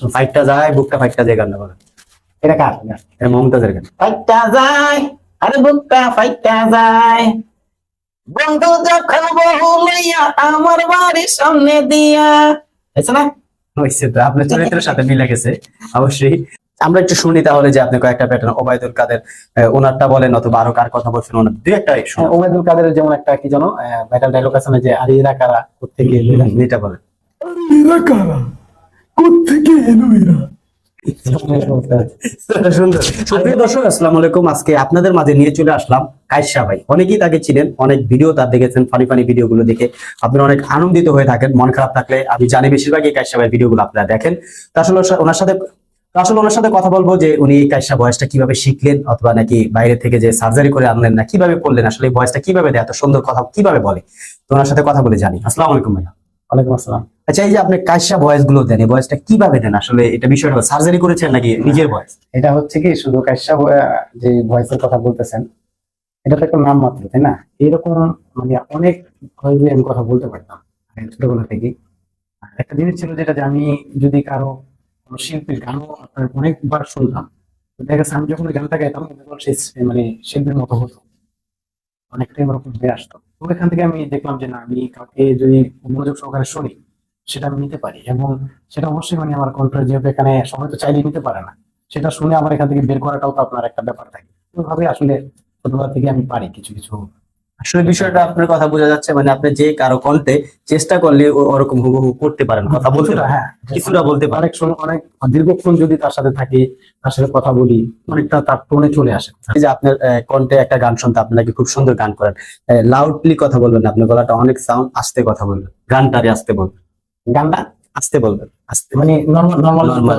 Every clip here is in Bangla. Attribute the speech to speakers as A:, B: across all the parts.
A: ফাইটটা যায় বুকটা ফাইটটা যায় গানটা বলেন।
B: এটা কার গান?
A: এটা মমতাজের গান।
B: ফাইটটা যায় আরে বুকটা ফাইটটা যায়, বন্ধু যখন বহু লইয়া আমার বাড়ির সামনে দিয়া, হয়েছে না?
A: হয়েছে তো, আপনার চরিত্রের সাথে মিলে গেছে অবশ্যই। আমরা একটু শুনি তাহলে যে আপনি কয়েকটা প্যাটার্ন ওবায়দুল কাদের ওনারটা বলেন অথবা আরো কার কথা বলছেন ওনার দুই একটা শুনি।
B: ওবায়দুল কাদের যেমন একটা কি জানো ভাইরাল ডায়লগ আছে না যে আরে এরা কারা কোত্থেকে এলো এরা?
A: এটা বলেন।
C: এরা কারা? কোত্থেকে এলো এরা?
A: সুন্দর। সুপ্রিয় দর্শক, আসসালামু আলাইকুম। আজকে আপনাদের মাঝে নিয়ে চলে আসলাম কাইসা ভাই। অনেকেই তাকে চিনেন, অনেক ভিডিও তার দেখেছেন, ফানি ফানি ভিডিও গুলো দেখে আপনারা অনেক আনন্দিত হয়ে থাকেন। মন খারাপ থাকলে আমি জানি বেশিরভাগই কাইসা ভাই ভিডিও গুলো আপনারা দেখেন। তা আসলে ওনার সাথে কথা বলবো যে উনি এই কাইসা ভয়েসটা কিভাবে শিখলেন, অথবা নাকি বাইরে থেকে যে সার্জারি করে আনলেন, না কিভাবে করলেন, আসলে এই ভয়েসটা কিভাবে দেয়, এত সুন্দর কথা কিভাবে বলে, তো ওনার সাথে কথা বলে জানি। আসসালামু আলাইকুম ভাইয়া।
B: ওয়ালাইকুম আসসালাম।
A: আচ্ছা, এই যে আপনি কাইসা ভয়েস গুলো দেন, এই ভয়েসটা কিভাবে দেন? আসলে এটা বিষয়টা সার্জারি করেছেন নাকি নিজের ভয়েস?
B: এটা হচ্ছে কি শুধু কাশ্যা যে ভয়েসের কথা বলতেছেন, এটা তো একটা নাম মাত্র, তাই না? এরকম মানে অনেক ভয়েসে আমি কথা বলতে পারতাম ছোটবেলা থেকে। আর একটা জিনিস ছিল যেটা যে আমি যদি কারো কোনো শিল্পীর গানও আপনার অনেকবার শুনতাম, তো দেখা গেছে আমি যখন ওই গানটা গাইতাম তখন সেই মানে শিল্পীর মতো হতো, অনেকটাই ওরকম হয়ে আসতো। তো এখান থেকে আমি দেখলাম যে না, আমি কাউকে যদি মনোযোগ সহকারে শুনি সেটা আমি নিতে পারি, এবং সেটা অবশ্যই মানে আমার কন্ট্রোল, যেহেতু এখানে সবাই তো চাইলেই নিতে পারে না, সেটা শুনে আমার এখান থেকে বের করাটাও তো আপনার একটা ব্যাপার থাকে। ওইভাবে আসলে ছোটবেলা থেকে আমি পারি কিছু কিছু।
A: আসলে বিষয়টা আপনার কথা বোঝা যাচ্ছে, মানে আপনি যে কারো কণ্ঠে চেষ্টা করলে ওরকম হুবহু করতে পারেন, কথা বলতে পারেন,
B: হ্যাঁ,
A: কিছুটা বলতে পারেন।
B: অনেক সময় অনেক দীর্ঘক্ষণ যদি তার সাথে থাকি, তার সাথে কথা বলি, অনেকটা তার টোনে চলে আসে।
A: এই যে আপনার কণ্ঠে একটা গান শুনতে, আপনি নাকি খুব সুন্দর গান করেন। লাউডলি কথা বলবেন না, আপনার গলাটা অনেক সাউন্ড, আস্তে কথা বলবেন, গানটারে আস্তে বলবেন,
B: গানটা
A: আস্তে বলবেন, আস্তে
B: মানে নর্মাল
A: Normal,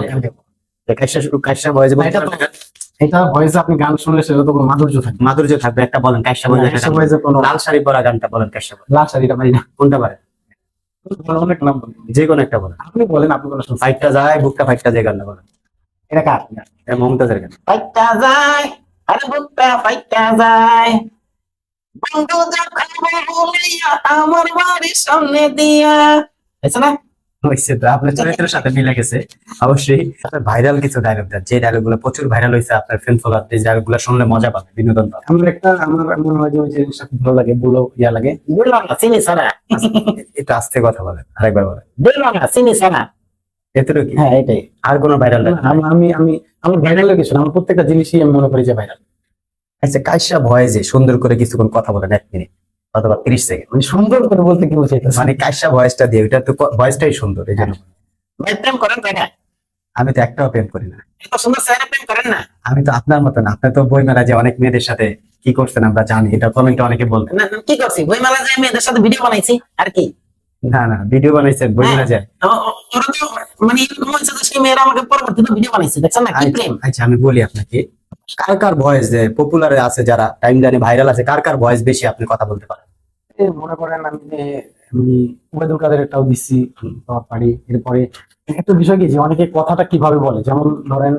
A: কাইসা ভয়েস
B: এটা ভয়েসে আপনি গান শুনলে সেটা তো কোনো মাধুর্য থাকে।
A: মাধুর্য থাকবে। একটা বলেন কাইসা
B: কাশ্যা ভয়েসে কোনো
A: লাল শাড়ি পরা গানটা বলেন কাইসা ভয়েস।
B: লাল শাড়িটা পাই না,
A: কোনটা পারেন?
B: অনেক নাম বলি।
A: যে কোনো একটা বলেন।
B: আপনি বলেন, আপনি কোনো শুনছেন?
A: ফাইটটা যায় বুকটা ফাইটটা যায় গানটা বলেন।
B: এটা কার গান?
A: এটা মমতাজের গান।
B: ফাইটটা যায় আরে বুকটা ফাইটটা যায়, বন্ধু যখন বহু লইয়া আমার বাড়ির সামনে দিয়া, হয়েছে না?
A: হয়েছে তো, আপনার চরিত্রের সাথে মিলে গেছে অবশ্যই। আপনার ভাইরাল কিছু ডায়লগ দেন, যে ডায়লগ গুলো প্রচুর ভাইরাল হয়েছে, আপনার ফ্রেন্ড ফলোয়ার যে ডায়লগ গুলো শুনলে মজা পাবে, বিনোদন পাবে।
B: আমার মনে হয় যে ওই জিনিসটা খুব ভালো লাগে, বলো ইয়া লাগে, বললাম না চিনি সারা,
A: একটু আস্তে কথা বলেন, আরেকবার বলেন।
B: বললাম না চিনি সারা।
A: এতটুকু কি?
B: হ্যাঁ, এটাই।
A: আর কোনো ভাইরাল
B: না, আমি আমার ভাইরালের কিছু না, আমার প্রত্যেকটা জিনিসই আমি মনে করি যে ভাইরাল।
A: আচ্ছা, কাইসা ভয়েসে সুন্দর করে কিছুক্ষণ কথা বলেন, 1 মিনিট অথবা 30 সেকেন্ড।
B: মানে সুন্দর করে বলতে কি বুঝাইতেছে?
A: মানে কাইসা ভয়েসটা দিয়ে, ওইটা তো ভয়েসটাই সুন্দর, এই জন্য।
B: ভাই প্রেম করেন তাই না?
A: আমি তো একটাও প্রেম করি না।
B: এত সুন্দর চেহারা, প্রেম করেন না?
A: আমি তো আপনার মতো না, আপনি তো বই মেলা যে অনেক মেয়েদের সাথে কি করছেন আমরা জানি, এটা কমেন্টে অনেকে বলবেন।
B: না, কি করছি? বইমেলা যায় মেয়েদের সাথে ভিডিও বানাইছি, আর কি?
A: না না, ভিডিও বানাইছেন বই মেলা যায়।
B: ওরা তো মানে এরকম হয়েছে যে সেই মেয়েরা আমাকে পরবর্তীতে ভিডিও বানাইছে, দেখছেন না কি প্রেম?
A: আচ্ছা, আমি বলি আপনাকে, কার কার ভয়েস যে পপুলার আছে, যারা টাইম জানে ভাইরাল আছে, কার কার ভয়েস বেশি আপনি কথা বলতে পারেন?
B: মনে করেন আমি ওবায়দুল কাদের একটাও দিচ্ছি পারি। এরপরে একটা বিষয় কি যে অনেকে কথাটা কিভাবে বলে, যেমন ধরেন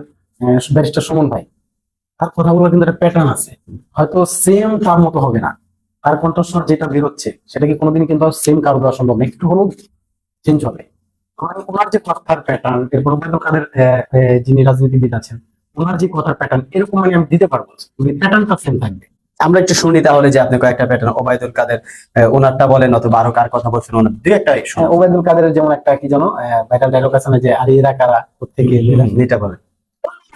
B: ব্যারিস্টার সুমন ভাই, তার কথাগুলো কিন্তু একটা প্যাটার্ন আছে, হয়তো সেম তার মতো হবে না, তার কণ্ঠস্বর যেটা বেরোচ্ছে সেটা কি কোনোদিন কিন্তু সেম কারো দেওয়া সম্ভব না, একটু হলেও চেঞ্জ হবে। ওনার যে কথার প্যাটার্ন, এরপর ওবায়দুল কাদের যিনি রাজনীতিবিদ আছেন, ওনার যে কথার প্যাটার্ন এরকম মানে আমি দিতে পারবো, প্যাটার্নটা সেম থাকবে।
A: আমরা একটু শুনি তাহলে যে আপনি কয়েকটা প্যাটার্ন ওবায়দুল কাদের ওনারটা বলেন অথবা আরো কার কথা বলছেন ওনার দুই একটা শুনি।
B: ওবায়দুল কাদের যেমন একটা কি জানো ভাইরাল ডায়লগ আছে না যে আরে এরা কারা কোত্থেকে এলো এরা?
A: এটা বলেন।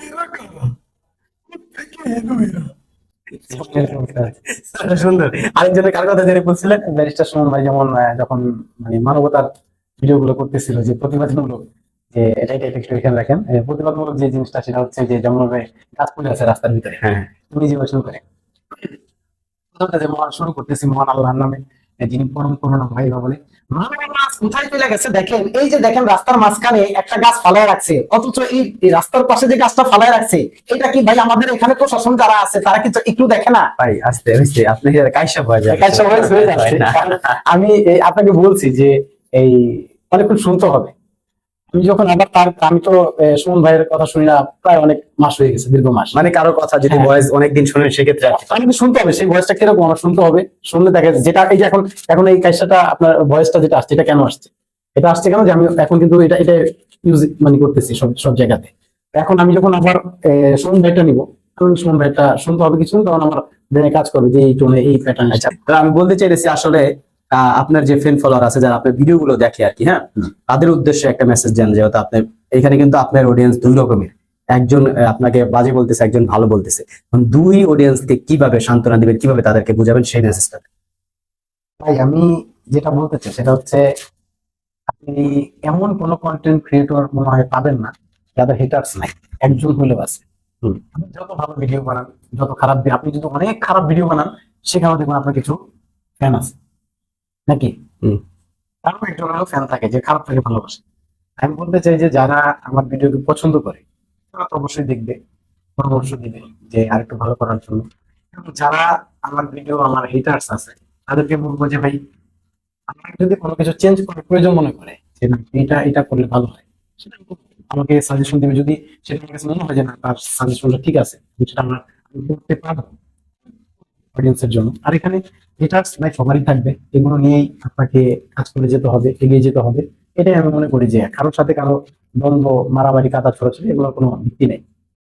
C: এরা কারা? কোত্থেকে এলো এরা?
A: সুন্দর। আরেকজনের কার কথা জেনে বলছিলেন?
B: ব্যারিস্টার সুমন ভাই যেমন যখন মানে মানবতার ভিডিও গুলো করতেছিল, যে প্রতিবাদমূলক, যে এটা একটু এখানে রাখেন, প্রতিবাদমূলক যে জিনিসটা সেটা হচ্ছে যে যেমন ভাবে গাছ পড়ে আছে রাস্তার ভিতরে,
A: হ্যাঁ,
B: তুমি জীবন শুরু করে প্রথমটা যে মহান শুরু করতেছি মহান আল্লাহর নামে, যিনি পরম করুণা ভাই বলে, মানবের মাছ কোথায় চলে গেছে দেখেন, এই যে দেখেন রাস্তার মাঝখানে একটা গাছ ফালায় রাখছে, অথচ এই রাস্তার পাশে যে গাছটা ফালায় রাখছে, এটা কি ভাই আমাদের এখানে প্রশাসন যারা আছে তারা কি একটু দেখে না?
A: ভাই আস্তে আস্তে আপনি কাইসা ভয়েস
B: কাইসা ভয়েস হয়ে যাচ্ছে। আমি আপনাকে বলছি যে এই অনেকক্ষণ শুনতে হবে। আমি যখন আবার আমি তো সুমন ভাইয়ের কথা শুনি না প্রায় অনেক মাস হয়ে গেছে, দীর্ঘ মাস।
A: মানে কারো কথা যদি
B: হ্যাঁ।
A: ভয়েস অনেকদিন শুনেন সেক্ষেত্রে আর কি।
B: আমাকে শুনতে হবে সেই ভয়েসটা কিরকম, আমার শুনতে হবে, শুনলে দেখা যেটা এই যে এখন এই কাইসাটা আপনার ভয়েসটা যেটা আসছে এটা কেন আসছে, এটা আসছে কেন যে আমি এখন কিন্তু এটা এটা ইউজ মানে করতেছি সব সব জায়গাতে। এখন আমি যখন আবার সুমন ভাইটা নিবো, তখন সুমন ভাইটা শুনতে হবে কিছু, তখন আমার ব্রেনে কাজ করবে যে এই টোনে এই প্যাটার্ন।
A: আচ্ছা, তো আমি বলতে চাইতেছি আসলে আপনার যে ফ্রেন্ড ফলোয়ার আছে যারা আপনার ভিডিও গুলো দেখে আর কি, হ্যাঁ, তাদের উদ্দেশ্যে একটা মেসেজ দেন, যেহেতু আপনি এখানে কিন্তু আপনার অডিয়েন্স দুই রকমের, একজন আপনাকে বাজে বলতেছে, একজন ভালো বলতেছে। এখন দুই অডিয়েন্সকে কিভাবে সান্ত্বনা দিবেন, কিভাবে তাদেরকে বুঝাবেন, সেই মেসেজটা।
B: ভাই আমি যেটা বলতে চাই সেটা হচ্ছে, আপনি এমন কোন কন্টেন্ট ক্রিয়েটর মনে হয় পাবেন না যাদের হেটার্স নাই, একজন হইলেও আছে। আপনি যত ভালো ভিডিও বানান, যত খারাপ আপনি যদি অনেক খারাপ ভিডিও বানান, সেখানেও দেখবেন আপনার কিছু ফ্যান আছে নাকি?
A: হুম।
B: তারও একজন হলেও ফ্যান থাকে যে খারাপ থেকে ভালোবাসে। আমি বলতে চাই যে যারা আমার ভিডিওকে পছন্দ করে তারা তো অবশ্যই দেখবে, পরামর্শ দিবে যে আরেকটু ভালো করার জন্য। এবং যারা আমার ভিডিও, আমার হেটার্স আছে, তাদেরকে বলবো যে ভাই, আমার যদি কোনো কিছু চেঞ্জ করার প্রয়োজন মনে করে যে না এটা এটা করলে ভালো হয়, সেটা আমাকে সাজেশন দিবে। যদি সেটা আমার কাছে মনে হয় যে না তার সাজেশনটা ঠিক আছে, সেটা আমি করতে পারবো অডিয়েন্সের জন্য। আর এখানে হেটার্স ভাই সবারই থাকবে, এগুলো নিয়েই আপনাকে কাজ করে যেতে হবে, এগিয়ে যেতে হবে। এটাই আমি মনে করি যে কারোর সাথে কারো দ্বন্দ্ব, মারামারি, কাদা ছোড়াছুড়ি এগুলোর কোনো ভিত্তি নেই।